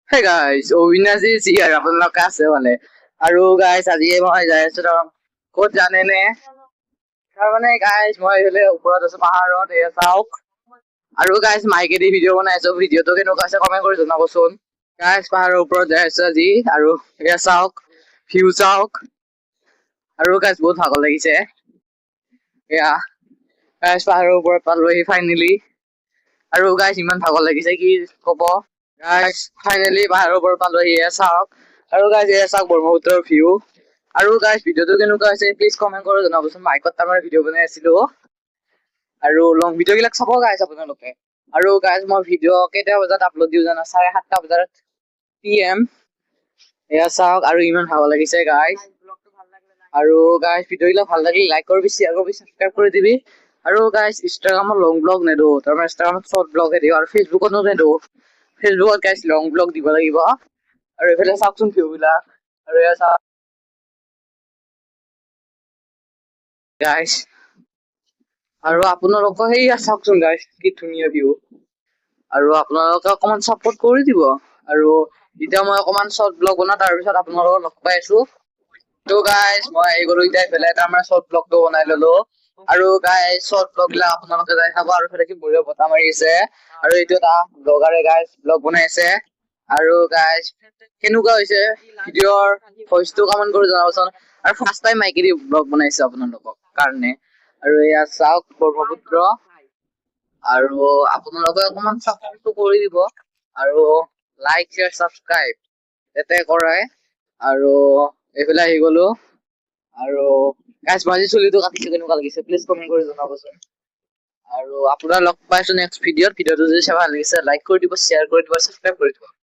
Hey guys, Ovinas is here. আপোনালোক আছে মানে আৰু guys আজি মই যাই আছো ক'ত জানে নে তাৰমানে guys মই এইফালে ওপৰত আছো পাহাৰত এয়া চাওক আৰু guys মাইকেদি ভিডিঅ' বনাই আছো ভিডিঅ'টো কেনেকুৱা আছে কমেন্ট কৰি জনাবচোন guys পাহাৰৰ ওপৰত যাই আছো আজি আৰু এয়া চাওক ভিউ চাওক আৰু guys বহুত ভাগৰ লাগিছে এয়া guys পাহাৰৰ ওপৰত পালোহি ফাইনেলি আৰু guys ইমান ভাগৰ লাগিছে কি ক'ব Guys, finally পাহাৰৰ ওপৰত পালোহি এয়া চাওক আৰু guys এয়া চাওক ব্ৰহ্মপুত্ৰৰ ভিউ আৰু guys ভিডিঅ'টো কেনেকুৱা হৈছে প্লিজ কমেন্ট কৰি জনাবচোন মাইকত আমাৰ ভিডিঅ' বনাই আছিলো আৰু লং ভিডিঅ' বিলাক চাব guys আপোনালোকে আৰু guys মই ভিডিঅ' কেইটা বজাত আপলোড দিওঁ জানা 7:30 বজাত PM এয়া চাওক আৰু ইমান ভাগৰ লাগিছে guys আৰু guys ভিডিঅ' বিলাক ভাল লাগিলে লাইক কৰিবি শ্বেয়াৰ কৰিবি সাবস্ক্ৰাইব কৰি দিবি আৰু guys ইনষ্টাগ্ৰামত লং ব্লগ নেদো তাৰমানে ইনষ্টাগ্ৰামত শৰ্ট ব্লগ দিওঁ আৰু ফেচবুকতো নেদো ফেচবুকত গাইছ লং ব্লগ দিব লাগিব আৰু এইফালে চাওকচোন ভিউ বিলাক আৰু এয়া চাওক গাইছ আৰু আপোনালোকে সেইয়া চাওকচোন গাইছ কি ধুনীয়া ভিউ আৰু আপোনালোকে অকমান সাপোৰ্ট কৰি দিব আৰু এতিয়া মই অকমান শৰ্ট ব্লগ বনাও তাৰপিছত আপোনালোকক লগ পাই আছো তো গাইছ মই এই গলো এতিয়া এইফালে আমাৰ শৰ্ট ব্লগটো বনাই ললো আৰু গাইছ শৰ্ট ব্লগ বিলাক আপোনালোকে যাই চাব আৰু এইফালে কি বঢ়িয়া বতাহ মাৰি আছে আৰু এইটো এটা ব্লগাৰে গাইছ ব্লগ বনাই আছে আৰু গাইছ কেনেকুৱা হৈছে ভিডিঅ'ৰ ভইচটো কমেন্ট কৰি জনাবচোন আৰু ফাৰ্ষ্ট টাইম মাইকেদি ব্লগ বনাইছে আপোনালোকক কাৰণে আৰু এয়া চাওক ব্ৰহ্মপুত্ৰ আৰু আপোনালোকে অকমান সাপোৰ্টটো কৰি দিব আৰু লাইক শ্বেয়াৰ সাবস্ক্ৰাইব এতে কৰাই আৰু এইফালে আহি গলো আৰু গাইছ মই চুলিটো কাটিছো কেনেকুৱা লাগিছে প্লিজ কমেন্ট কৰি জনাবচোন আৰু আপোনাৰ লগ পাইছো নেক্সট ভিডিঅ'ত যদি চাই ভাল লাগিছে লাইক কৰি দিব শ্বেয়াৰ কৰি দিব সাবস্ক্ৰাইব কৰি দিব